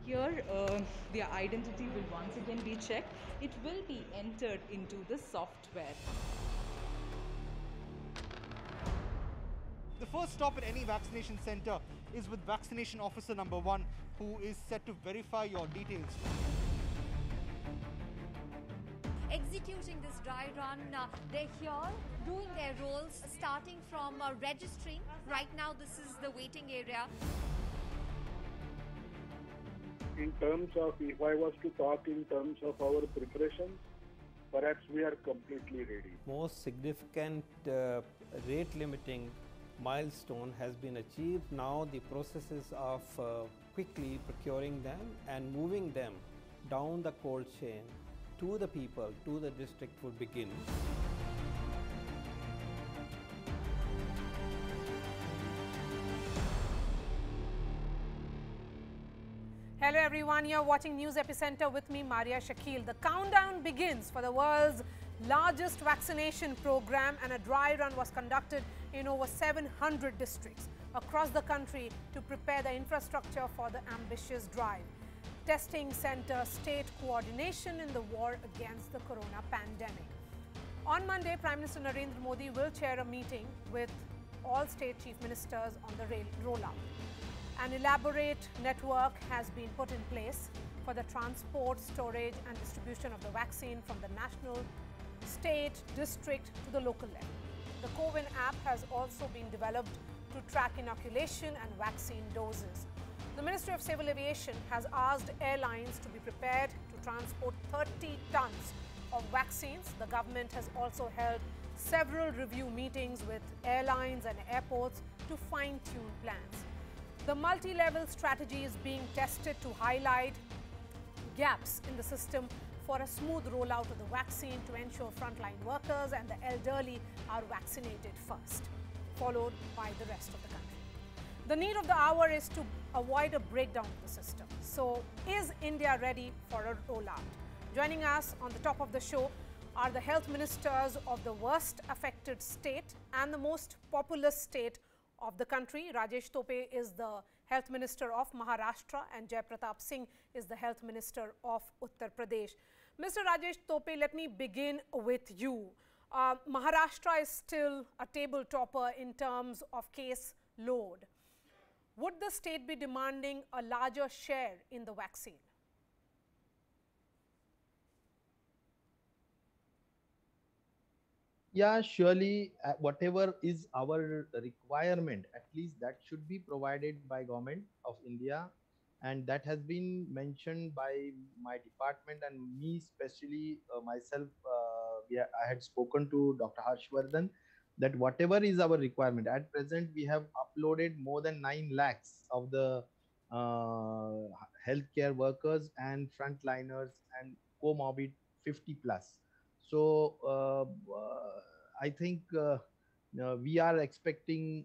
Here, their identity will once again be checked. It will be entered into the software. The first stop at any vaccination center is with vaccination officer number 1, who is set to verify your details. Executing this dry run, they're here doing their roles, starting from registering. Right now, this is the waiting area. In terms of, if I was to talk in terms of our preparations, perhaps we are completely ready. Most significant rate limiting milestone has been achieved. Now the processes of quickly procuring them and moving them down the cold chain to the people, to the district would begin. Hello everyone, you're watching News Epicenter with me, Maria Shakil. The countdown begins for the world's largest vaccination program, and a dry run was conducted in over 700 districts across the country to prepare the infrastructure for the ambitious drive. Testing center state coordination in the war against the corona pandemic. On Monday, Prime Minister Narendra Modi will chair a meeting with all state chief ministers on the rollout. An elaborate network has been put in place for the transport, storage and distribution of the vaccine from the national, state, district to the local level. The CoWIN app has also been developed to track inoculation and vaccine doses. The Ministry of Civil Aviation has asked airlines to be prepared to transport 30 tons of vaccines. The government has also held several review meetings with airlines and airports to fine-tune plans. The multi-level strategy is being tested to highlight gaps in the system for a smooth rollout of the vaccine to ensure frontline workers and the elderly are vaccinated first, followed by the rest of the country. The need of the hour is to avoid a breakdown of the system. So, is India ready for a rollout? Joining us on the top of the show are the health ministers of the worst affected state and the most populous state of the country. Rajesh Tope is the Health Minister of Maharashtra and Jai Pratap Singh is the Health Minister of Uttar Pradesh. Mr. Rajesh Tope, let me begin with you. Maharashtra is still a table topper in terms of case load. Would the state be demanding a larger share in the vaccine? Yeah, surely whatever is our requirement, at least that should be provided by Government of India, and that has been mentioned by my department and me, especially myself. I had spoken to Dr. Harshvardhan that whatever is our requirement at present, we have uploaded more than 9 lakhs of the healthcare workers and frontliners and comorbid 50 plus. So I think we are expecting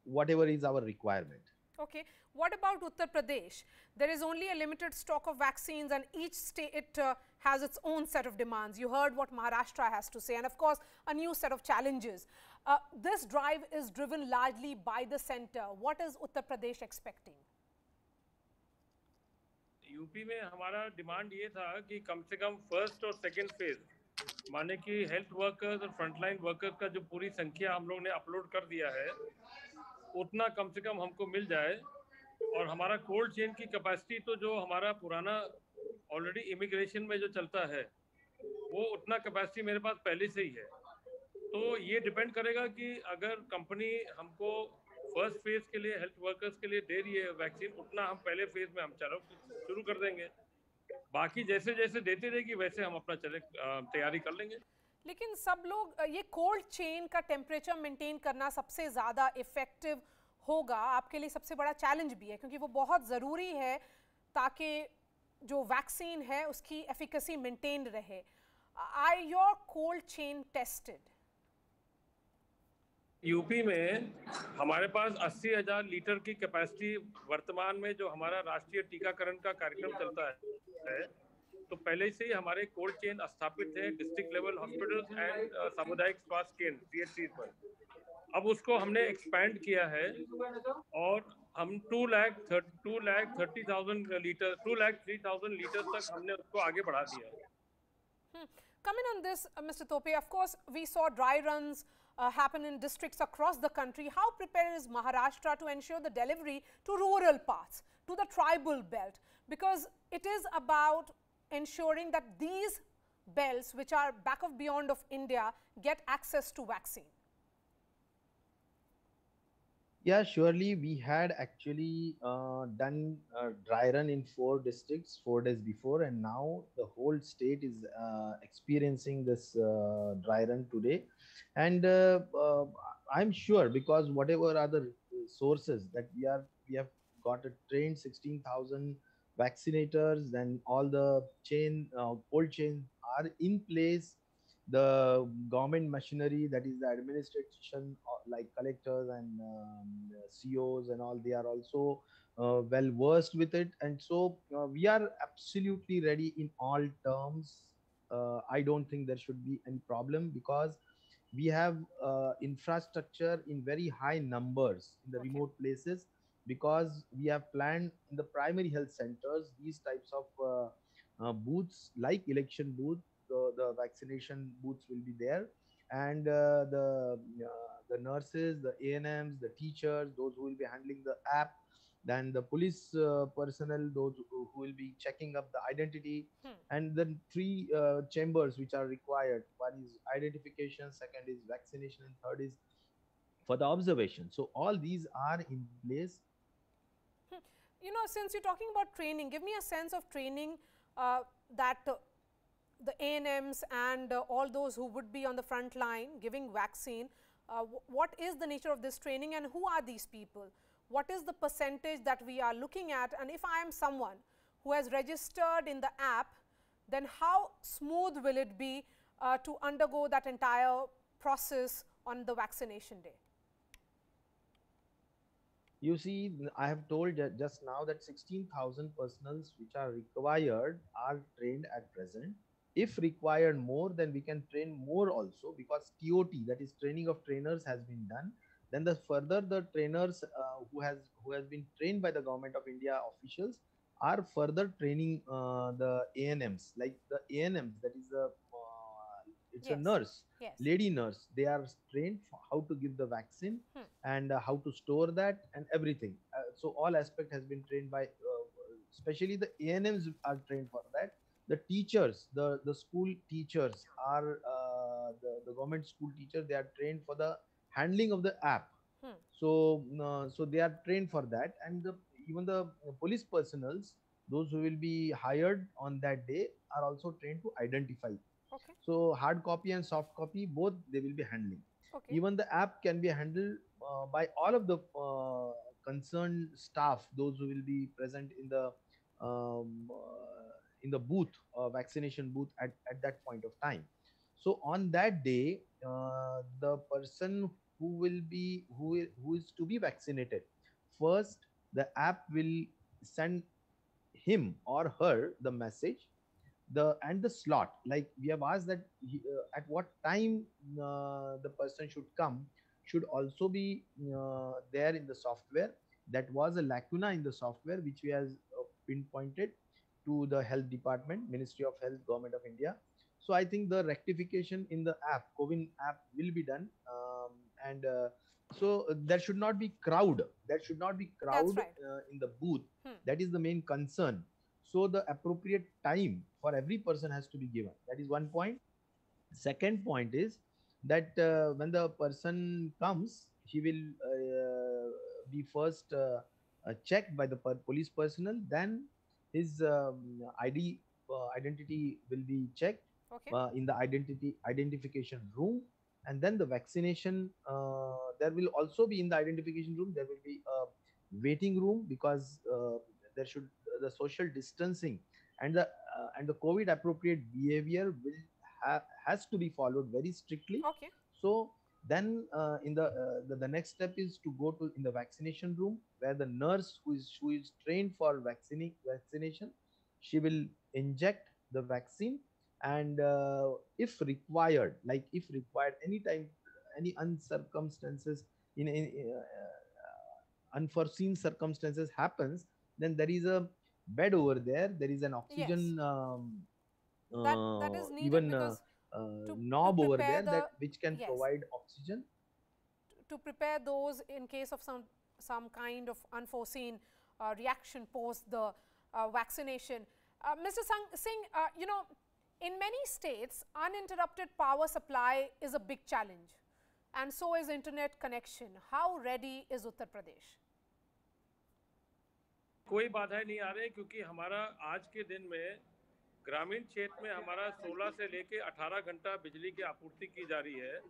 whatever is our requirement. Okay. What about Uttar Pradesh? There is only a limited stock of vaccines and each state has its own set of demands. You heard what Maharashtra has to say, and of course a new set of challenges. This drive is driven largely by the center. What is Uttar Pradesh expecting? UP में हमारा demand ये था कि कम से come first और second phase माने कि health workers और फ्रंटलाइन वर्कर्स का जो पूरी संख्या हम लोग ने अपलोड कर दिया है उतना कम से कम हमको मिल जाए, और हमारा कोल्ड चेन की कैपेसिटी तो जो हमारा पुराना ऑलरेडी इमिग्रेशन में जो चलता है वो उतना कैपेसिटी मेरे पास पहले से ही है। तो ये डिपेंड करेगा कि अगर कंपनी हमको फर्स्ट फेज के लिए हेल्थ वर्कर्स के लिए दे रही है वैक्सीन, उतना हम पहले फेज में हम शुरू कर देंगे। बाकी जैसे जैसे देती रहेगी वैसे हम अपना तैयारी कर लेंगे। लेकिन सब लोग ये कोल्ड चेन का टेम्परेचर मेंटेन करना सबसे ज़्यादा इफेक्टिव होगा, आपके लिए सबसे बड़ा चैलेंज भी है, क्योंकि वो बहुत ज़रूरी है ताकि जो वैक्सीन है उसकी एफिकेसी मेंटेन रहे। Are your cold chain tested? UP में हमारे पास 80,000 लीटर की कैपेसिटी वर्तमान में जो हमारा राष्ट्रीय टीकाकरण का कार्यक्रम चलता है, तो पहले से ही हमारे कोल्ड चेन स्थापित है डिस्ट्रिक्ट लेवल हॉस्पिटल्स एंड सामुदायिक स्वास्थ्य केंद्र CHC पर। अब उसको हमने एक्सपैंड किया है और हम 2,30,000 लीटर 2,03,000 लीटर तक हमने उसको आगे बढ़ा दिया है। Coming on this, Mr. Tope, of course, we saw dry runs happen in districts across the country. How prepared is Maharashtra to ensure the delivery to rural parts, to the tribal belt? Because it is about ensuring that these belts, which are back of beyond of India, get access to vaccine. Yeah, surely we had actually done a dry run in 4 districts 4 days before, and now the whole state is experiencing this dry run today. And I'm sure, because whatever are the sources that we have got a trained 16,000 vaccinators, then all the cold chains are in place. The government machinery, that is the administration, like collectors and COs and all, they are also well versed with it, and so we are absolutely ready in all terms. I don't think there should be any problem, because we have infrastructure in very high numbers in the remote places, because we have planned in the primary health centers these types of booths, like election booth. The vaccination booths will be there, and the nurses, the ANMs, the teachers, those who will be handling the app, then the police personnel, those who will be checking up the identity, and then three chambers which are required. One is identification, second is vaccination, and third is for the observation. So all these are in place. You know, since you're talking about training, give me a sense of training that the ANMs and all those who would be on the front line giving vaccine, what is the nature of this training and who are these people? What is the percentage that we are looking at? And if I am someone who has registered in the app, then how smooth will it be to undergo that entire process on the vaccination day? You see, I have told just now that 16,000 personals which are required are trained at present. If required more, then we can train more also, because TOT, that is training of trainers, has been done. Then the trainers who has been trained by the Government of India officials are further training the ANMs, like the ANMs, that is it's a nurse, lady nurse. They are trained for how to give the vaccine and how to store that and everything. So all aspect has been trained by, especially the ANMs are trained for that. The teachers, the school teachers are the government school teachers. They are trained for the handling of the app. So so they are trained for that, and even the police personnels, those who will be hired on that day, are also trained to identify. So hard copy and soft copy, both they will be handling. Even the app can be handled by all of the concerned staff, those who will be present in the booth, vaccination booth at that point of time. So on that day, the person who is to be vaccinated, first the app will send him or her the message, and the slot. Like we have asked that at what time the person should come, should also be there in the software. That was a lacuna in the software which we has pinpointed to the health department, Ministry of Health, Government of India. So I think the rectification in the app, CoWIN app, will be done, and so there should not be crowd. There should not be crowd in the booth. That is the main concern. So the appropriate time for every person has to be given. That is one point. Second point is that when the person comes, he will be first checked by the police personnel. Then his identity will be checked in the identification room, and then the vaccination. There will also be, in the identification room, there will be a waiting room, because there should the social distancing and the COVID appropriate behavior has to be followed very strictly. So then in the next step is to go to in the vaccination room, where the nurse who is trained for vaccination, she will inject the vaccine, and if required, anytime, any uncircumstances in unforeseen circumstances happens, then there is a bed over there. There is an oxygen that is needed even because knob over prepare there that which can yes, provide oxygen to prepare those in case of some kind of unforeseen reaction post the vaccination. Mr. Singh, you know, in many states, uninterrupted power supply is a big challenge, and so is internet connection. How ready is Uttar Pradesh? कोई बाधाएं नहीं आ रही क्योंकि हमारा आज के दिन में ग्रामीण क्षेत्र में हमारा 16 से लेके 18 घंटा बिजली की आपूर्ति की जा रही है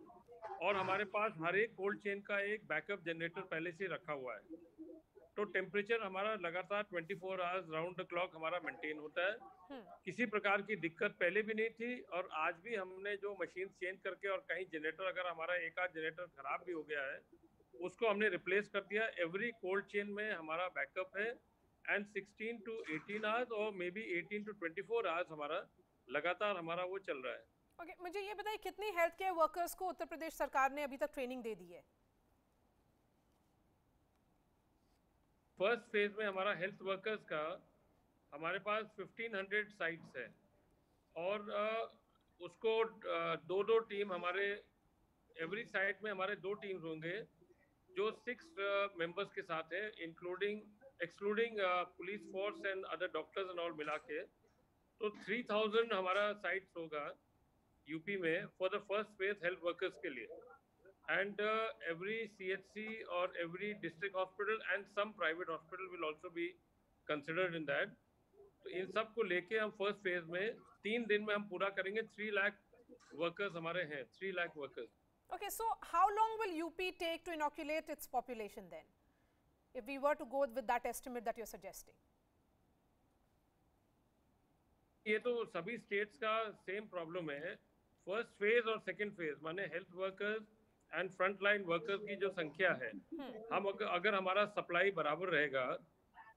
और हमारे पास हर एक कोल्ड चेन का एक बैकअप जनरेटर पहले से रखा हुआ है। तो टेम्परेचर हमारा लगातार 24 आवर्स राउंड द क्लॉक हमारा मेंटेन होता है। किसी प्रकार की दिक्कत पहले भी नहीं थी और आज भी हमने जो मशीन चेंज करके और कहीं जनरेटर अगर हमारा एक आध जनरेटर खराब भी हो गया है उसको हमने रिप्लेस कर दिया। एवरी कोल्ड चेन में हमारा बैकअप है एंड 16 to 18 आवर्स और मे बी 18 to 24 आवर्स हमारा लगातार हमारा वो चल रहा है। ओके, मुझे ये बताइए कितनी हेल्थ केयर वर्कर्स को उत्तर प्रदेश सरकार ने अभी तक ट्रेनिंग दे दी है? फर्स्ट फेज में हमारा हेल्थ वर्कर्स का हमारे पास 1500 साइट्स है और उसको दो टीम हमारे एवरी साइट में हमारे 2 टीम्स होंगे जो 6 मेंबर्स के साथ है excluding police force and other doctors and all मिला के। तो 3000 हमारा साइट्स होगा यूपी में for the first phase health workers के लिए and every CHC or every district hospital and some private hospital will also be considered in that. तो इन सब को लेके हम फर्स्ट फेज में 3 दिन में हम पूरा करेंगे। 3 लाख वर्कर्स हमारे हैं, 3 lakh workers. Okay, so how long will UP take to inoculate its population then, if we were to go with that estimate that you're suggesting? ये तो सभी स्टेट्स का सेम प्रॉब्लम है। फर्स्ट फेज और सेकंड फेज माने health workers and front line workers की जो संख्या है, हम अगर हमारा सप्लाई बराबर रहेगा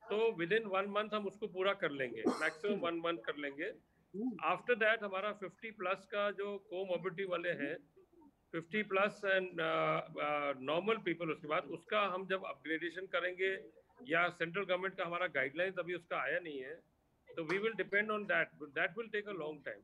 तो विद इन 1 मंथ हम उसको पूरा कर लेंगे, मैक्सिमम 1 मंथ कर लेंगे। आफ्टर दैट हमारा 50 प्लस का जो कोमोबिडिटी वाले हैं 50 प्लस एंड नॉर्मल पीपल, उसके बाद उसका हम जब अपग्रेडेशन करेंगे या सेंट्रल गवर्नमेंट का हमारा गाइडलाइंस अभी उसका आया नहीं है, तो we will depend on that will take a long time.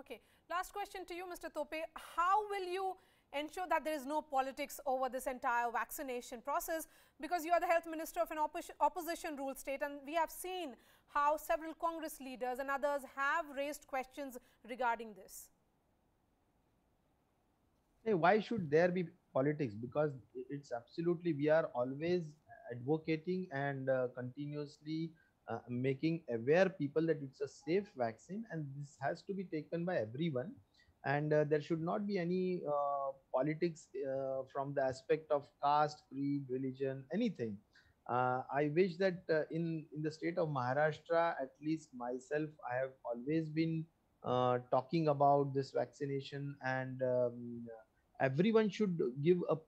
Okay, last question to you, Mr. Tope. How will you ensure that there is no politics over this entire vaccination process, because you are the health minister of an opposition ruled state, and we have seen how several Congress leaders and others have raised questions regarding this? Hey, why should there be politics? Because it's absolutely, we are always advocating and continuously making aware people that it's a safe vaccine and this has to be taken by everyone, and there should not be any politics from the aspect of caste, creed, religion, anything. I wish that in the state of Maharashtra, at least myself, I have always been talking about this vaccination, and everyone should give a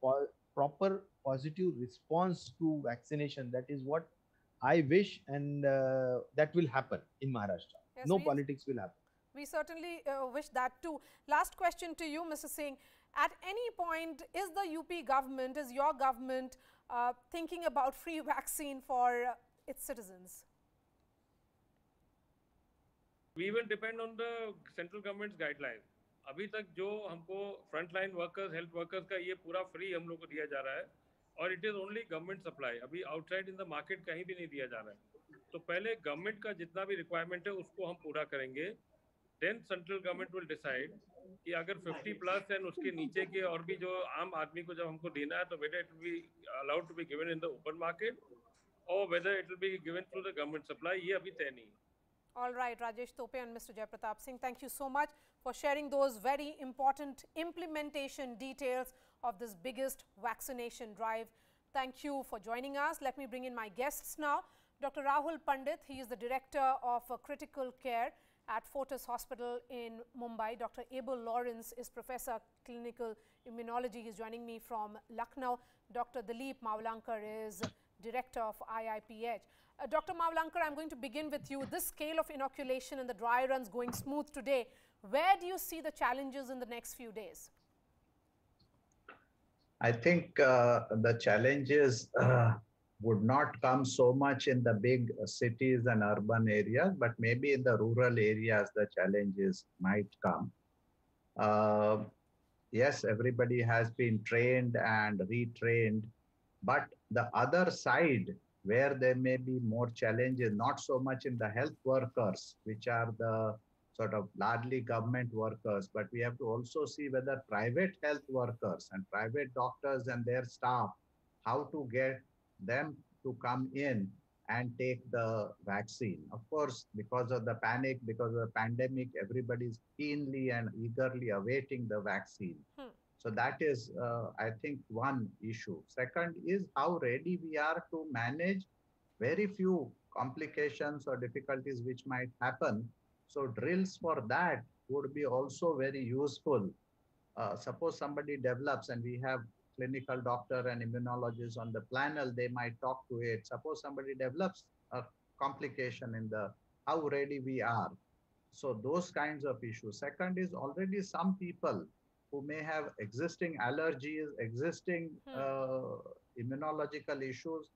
proper positive response to vaccination. That is what I wish, and that will happen in Maharashtra. Yes, no politics will happen. We certainly wish that too. Last question to you, Mr. Singh. At any point, is the UP government, is your government thinking about free vaccine for its citizens? We will depend on the central government's guidelines. अभी तक जो हमको front line workers, health workers का ये पूरा free हम लोग को दिया जा रहा है और it is only government supply, अभी आउटसाइड इन द मार्केट कहीं भी नहीं दिया जा रहा है। तो पहले गवर्नमेंट का जितना भी रिक्वायरमेंट है उसको हम पूरा करेंगे, then central government will decide कि अगर 50 प्लस एंड उसके नीचे के और भी जो आम आदमी को जब हमको देना है तो whether it will be allowed to be given in the open market और whether it will be given through the government supply, ये अभी तय नहीं है। All right, Rajesh Tope and Mr. Jai Pratap Singh, thank you so much for sharing those very important implementation details of this biggest vaccination drive. Thank you for joining us. Let me bring in my guests now. Dr. Rahul Pandit, he is the Director of Critical Care at Fortis Hospital in Mumbai. Dr. Abel Lawrence is Professor Clinical Immunology. He is joining me from Lucknow. Dr. Dilip Mavlankar is Director of IIPH. Dr. Mavlankar, I'm going to begin with you. This scale of inoculation and the dry runs going smooth today, where do you see the challenges in the next few days? I think the challenge is would not come so much in the big cities and urban areas, but maybe in the rural areas, the challenges might come. Uh, yes, everybody has been trained and retrained, but the other side where there may be more challenges, not so much in the health workers, which are the sort of largely government workers, but we have to also see whether private health workers and private doctors and their staff, how to get them to come in and take the vaccine. Of course, because of the panic, because of the pandemic, everybody is keenly and eagerly awaiting the vaccine. So that is, I think, one issue. Second is how ready we are to manage very few complications or difficulties which might happen. So drills for that would be also very useful. Suppose somebody develops and we have clinical doctor and immunologist on the panel, they might talk to it. Suppose somebody develops a complication in the how ready we are. So those kinds of issues. Second is already some people who may have existing allergies, existing immunological issues.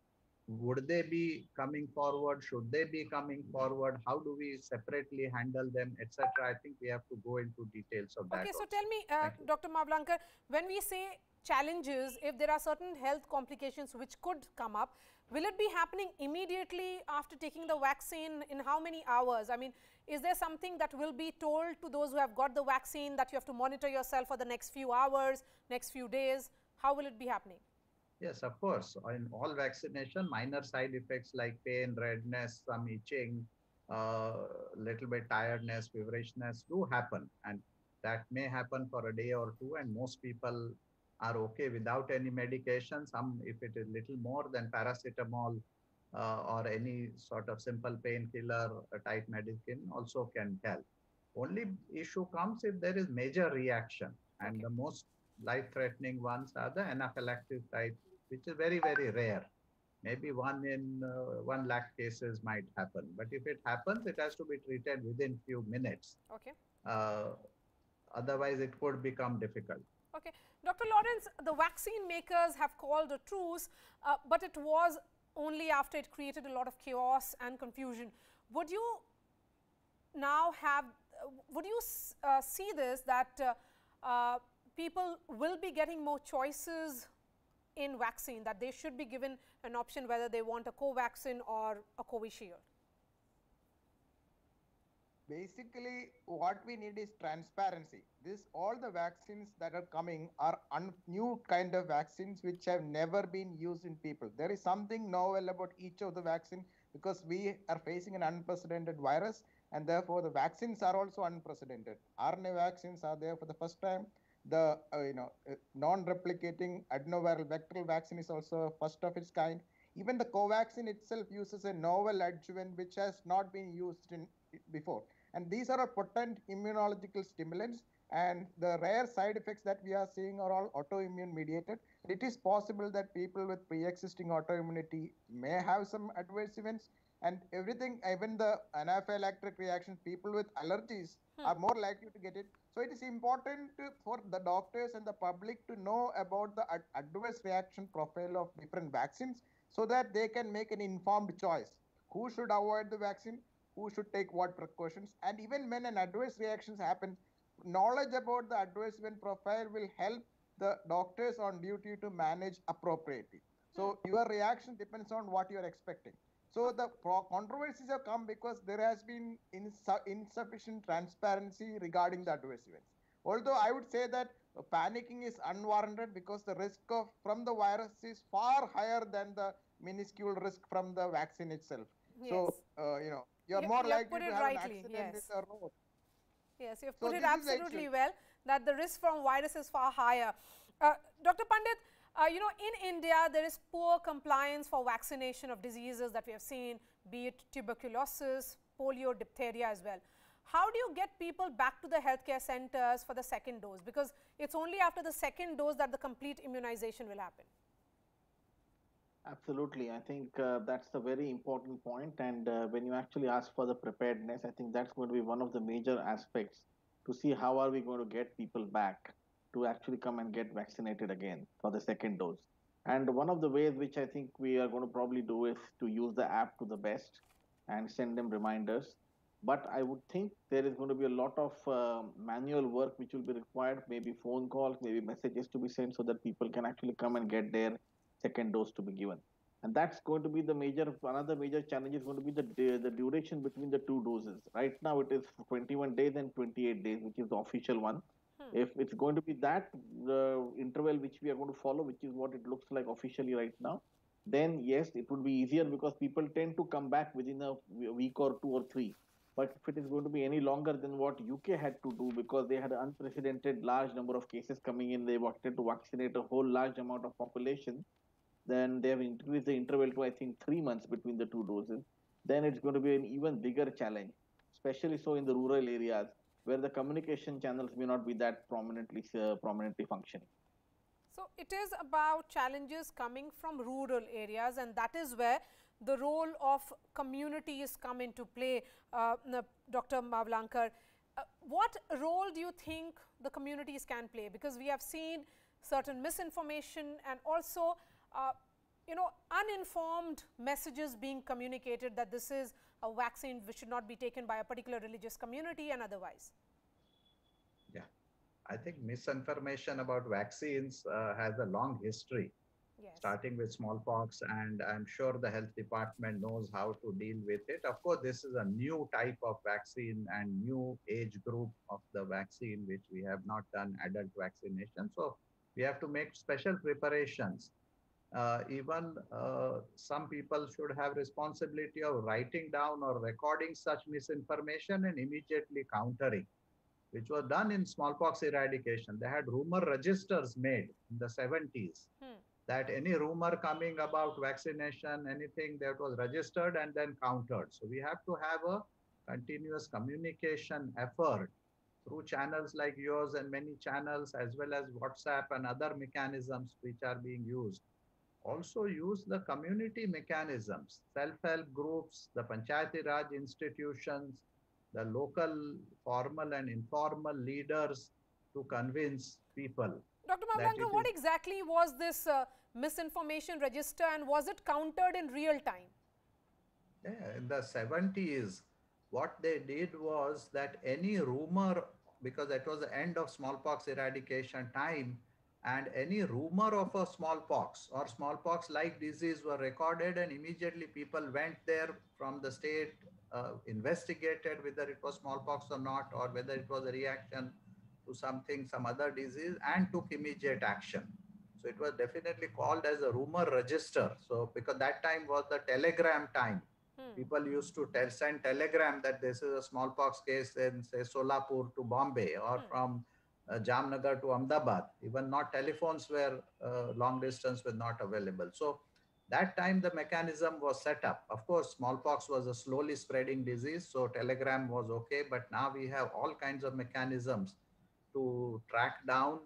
Would they be coming forward? Should they be coming forward? How do we separately handle them, etc.? I think we have to go into details of that. Okay, so also. tell me, Dr. Mavlankar, when we say challenges, if there are certain health complications which could come up, will it be happening immediately after taking the vaccine? In how many hours? I mean, is there something that will be told to those who have got the vaccine that you have to monitor yourself for the next few hours, next few days? How will it be happening? Yes, of course. In all vaccination, minor side effects like pain, redness, some itching, little bit tiredness, feverishness do happen. And that may happen for a day or two. And most people are okay without any medication. Some, if it is little more than paracetamol or any sort of simple painkiller, type medicine also can help. Only issue comes if there is major reaction. And the most life-threatening ones are the anaphylactic type, which is very, very rare. Maybe 1 in 1 lakh cases might happen. But if it happens, it has to be treated within few minutes. Okay. Otherwise, it could become difficult. Okay. Dr. Lawrence, the vaccine makers have called a truce, but it was only after it created a lot of chaos and confusion. Would you now have, would you see this that people will be getting more choices in vaccine, that they should be given an option whether they want a Covaxin or a Covishield? Basically, what we need is transparency. All the vaccines that are coming are new kind of vaccines which have never been used in people. There is something novel about each of the vaccine because we are facing an unprecedented virus, and therefore the vaccines are also unprecedented. RNA vaccines are there for the first time. The non-replicating adenoviral vectoral vaccine is also first of its kind. Even the Covaxin itself uses a novel adjuvant which has not been used before. And these are potent immunological stimulants, and the rare side effects that we are seeing are all autoimmune mediated. It is possible that people with pre-existing autoimmunity may have some adverse events, and everything, even the anaphylactic reactions, people with allergies are more likely to get it. So it is important for the doctors and the public to know about the adverse reaction profile of different vaccines so that they can make an informed choice. Who should avoid the vaccine? Who should take what precautions? And even when an adverse reactions happen, knowledge about the adverse event profile will help the doctors on duty to manage appropriately. So your reaction depends on what you are expecting. So the controversies have come because there has been insufficient transparency regarding the adverse events. Although I would say that panicking is unwarranted because the risk from the virus is far higher than the minuscule risk from the vaccine itself. Yes. So, you're more likely to have an accident with the road. Yes, you've put it absolutely well, that the risk from virus is far higher. Dr. Pandit, in India, there is poor compliance for vaccination of diseases that we have seen, be it tuberculosis, polio, diphtheria as well. How do you get people back to the healthcare centers for the second dose? Because it's only after the second dose that the complete immunization will happen. Absolutely. I think that's a very important point. And when you actually ask for the preparedness, I think that's going to be one of the major aspects to see how are we going to get people back to actually come and get vaccinated again for the second dose. And one of the ways which I think we are going to probably do is to use the app to the best and send them reminders. But I would think there is going to be a lot of manual work which will be required, maybe phone calls, maybe messages to be sent so that people can actually come and get their second dose to be given. And that's going to be another major challenge is going to be the duration between the two doses. Right now it is 21 days and 28 days, which is the official one. If it's going to be that interval which we are going to follow, which is what it looks like officially right now, then yes, it would be easier because people tend to come back within a week or 2 or 3. But if it is going to be any longer than what UK had to do because they had an unprecedented large number of cases coming in, they wanted to vaccinate a whole large amount of population, then they have increased the interval to I think 3 months between the two doses. Then it's going to be an even bigger challenge, especially so in the rural areas where the communication channels may not be that prominently functioning. So it is about challenges coming from rural areas, and that is where the role of communities come into play. Dr. Mavlankar, what role do you think the communities can play? Because we have seen certain misinformation and also uninformed messages being communicated that this is a vaccine which should not be taken by a particular religious community and otherwise. Yeah, I think misinformation about vaccines has a long history. Yes. Starting with smallpox, and I'm sure the health department knows how to deal with it. Of course, this is a new type of vaccine and new age group of the vaccine, which we have not done adult vaccination. So we have to make special preparations. Even some people should have responsibility of writing down or recording such misinformation and immediately countering, which was done in smallpox eradication. They had rumor registers made in the 70s. That any rumor coming about vaccination, anything that was registered and then countered. So we have to have a continuous communication effort through channels like yours and many channels, as well as WhatsApp and other mechanisms which are being used. Also use the community mechanisms, self-help groups, the Panchayati Raj institutions, the local formal and informal leaders to convince people. Dr. Mavlankar, what exactly was this misinformation register, and was it countered in real time? Yeah, in the 70s, what they did was that any rumor, because that was the end of smallpox eradication time, and any rumor of a smallpox or smallpox-like disease were recorded, and immediately people went there from the state, investigated whether it was smallpox or not, or whether it was a reaction to something, some other disease, and took immediate action. So it was definitely called as a rumor register. So because that time was the telegram time. People used to send telegram that this is a smallpox case in, say, Solapur to Bombay, or from Jamnagar to Ahmedabad. Even not telephones were, long distance were not available. So that time the mechanism was set up. Of course, smallpox was a slowly spreading disease, so telegram was okay. But now we have all kinds of mechanisms to track down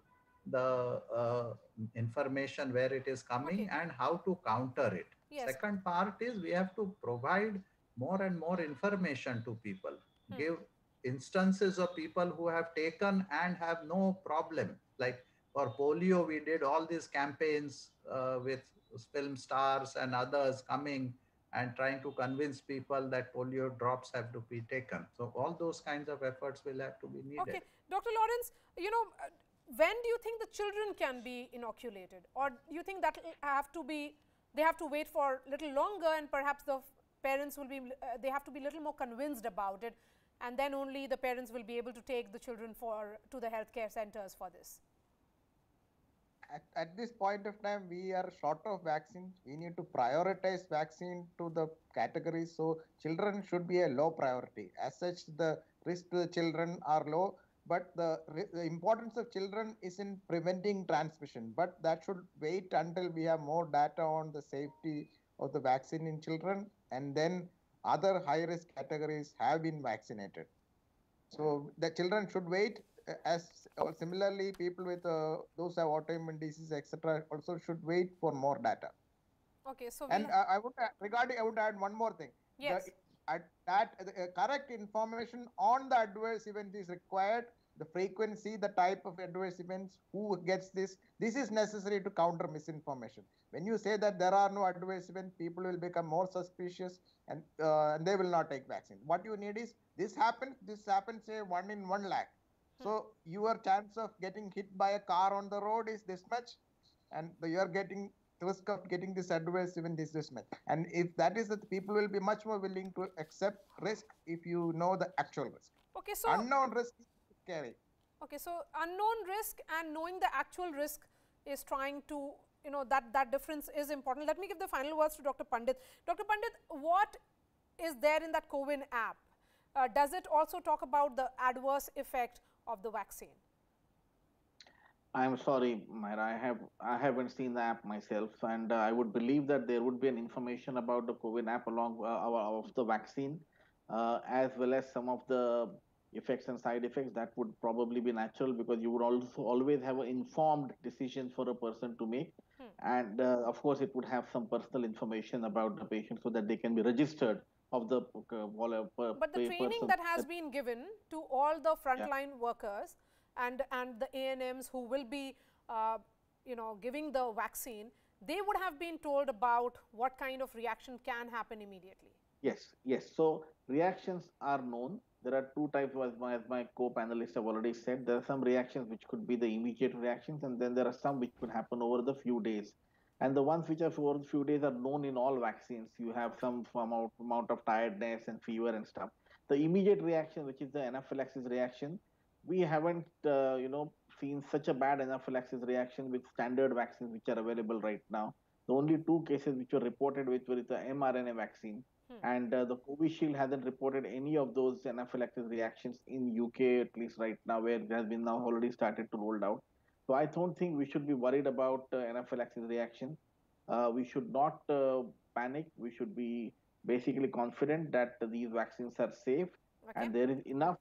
the information where it is coming and how to counter it. Yes. Second part is we have to provide more and more information to people. Give instances of people who have taken and have no problem. Like for polio, we did all these campaigns with film stars and others coming and trying to convince people that polio drops have to be taken. So all those kinds of efforts will have to be needed. Okay, Dr. Lawrence, when do you think the children can be inoculated, or do you think that they have to wait for a little longer, and perhaps the parents will be, they have to be a little more convinced about it, and then only the parents will be able to take the children to the healthcare centers for this? At this point of time, we are short of vaccines. We need to prioritize vaccine to the categories. So children should be a low priority. As such, the risk to the children are low, but the importance of children is in preventing transmission. But that should wait until we have more data on the safety of the vaccine in children, and then other high-risk categories have been vaccinated. So the children should wait. Similarly, people with those who have autoimmune disease, etc., also should wait for more data. Okay, so I would add one more thing. Yes. Correct information on the adverse event is required. the frequency, the type of adverse events, who gets this. This is necessary to counter misinformation. When you say that there are no adverse events, people will become more suspicious and they will not take vaccine. What you need is this happens, say 1 in 1 lakh. So your chance of getting hit by a car on the road is this much, and you are getting risk of getting this adverse event is this much. And if that is that, people will be much more willing to accept risk if you know the actual risk. Okay, so unknown risk is scary. Okay, so unknown risk and knowing the actual risk is trying to, that difference is important. Let me give the final words to Dr. Pandit. Dr. Pandit, what is there in that CoWIN app? Does it also talk about the adverse effect of the vaccine? I'm sorry, Myra, I haven't seen the app myself, and I would believe that there would be an information about the CoWIN app along of the vaccine, as well as some of the effects and side effects. That would probably be natural, because you would also always have an informed decision for a person to make. And of course, it would have some personal information about the patient so that they can be registered of the But the training that has been given to all the frontline workers and the ANMs who will be, giving the vaccine, they would have been told about what kind of reaction can happen immediately. Yes, yes. So reactions are known. There are two types, as my co-panelists have already said. There are some reactions which could be the immediate reactions, and then there are some which could happen over the few days. And the ones which are over the few days are known in all vaccines. You have some amount of tiredness and fever and stuff. The immediate reaction, which is the anaphylaxis reaction, we haven't, seen such a bad anaphylaxis reaction with standard vaccines which are available right now. The only two cases which were reported which were the mRNA vaccine, and the Covishield hasn't reported any of those anaphylaxis reactions in UK, at least right now, where it has been now already started to roll out. So I don't think we should be worried about anaphylaxis reaction. We should not panic. We should be basically confident that these vaccines are safe. Okay. And there is enough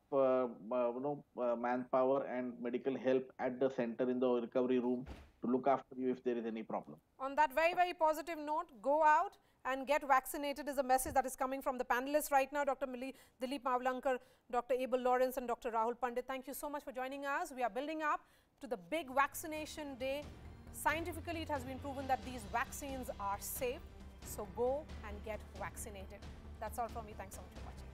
manpower and medical help at the center in the recovery room to look after you if there is any problem. On that very, very positive note, go out and get vaccinated is a message that is coming from the panelists right now. Dr. Dilip Mavlankar, Dr. Abel Lawrence and Dr. Rahul Pandit, thank you so much for joining us. We are building up to the big vaccination day. Scientifically, it has been proven that these vaccines are safe. So go and get vaccinated. That's all from me. Thanks so much for watching.